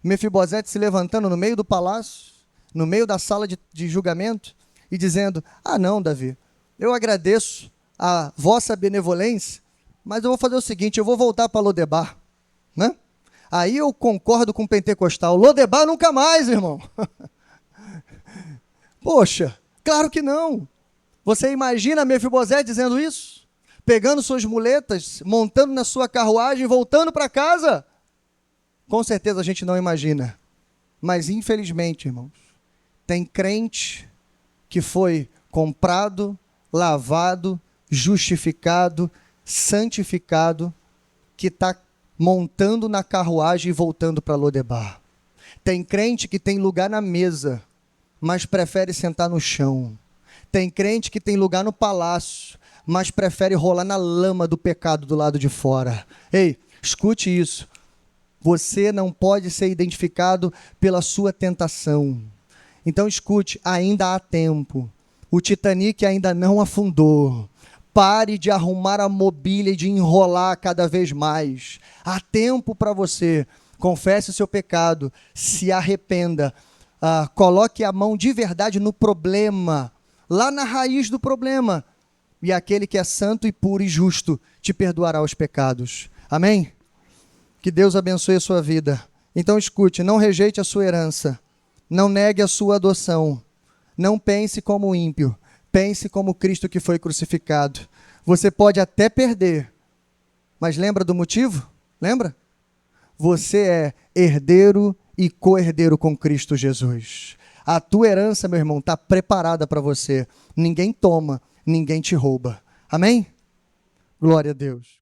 Mefibosete se levantando no meio do palácio, no meio da sala de julgamento, e dizendo: ah não, Davi, eu agradeço a vossa benevolência, mas eu vou fazer o seguinte, eu vou voltar para Lodebar. Né? Aí eu concordo com o pentecostal. Lodebar nunca mais, irmão. Poxa, claro que não. Você imagina Mefibosete dizendo isso? Pegando suas muletas, montando na sua carruagem e voltando para casa? Com certeza a gente não imagina. Mas infelizmente, irmãos, tem crente que foi comprado, lavado, justificado, santificado, que está montando na carruagem e voltando para Lodebar. Tem crente que tem lugar na mesa, mas prefere sentar no chão. Tem crente que tem lugar no palácio, mas prefere rolar na lama do pecado do lado de fora. Ei, escute isso. Você não pode ser identificado pela sua tentação. Então escute, ainda há tempo. O Titanic ainda não afundou. Pare de arrumar a mobília e de enrolar cada vez mais. Há tempo para você. Confesse o seu pecado, se arrependa, coloque a mão de verdade no problema, lá na raiz do problema. E aquele que é santo e puro e justo te perdoará os pecados. Amém? Que Deus abençoe a sua vida. Então escute, não rejeite a sua herança, não negue a sua adoção, não pense como ímpio, pense como Cristo que foi crucificado. Você pode até perder, mas lembra do motivo? Lembra? Você é herdeiro e co-herdeiro com Cristo Jesus. A tua herança, meu irmão, está preparada para você. Ninguém toma, ninguém te rouba. Amém? Glória a Deus.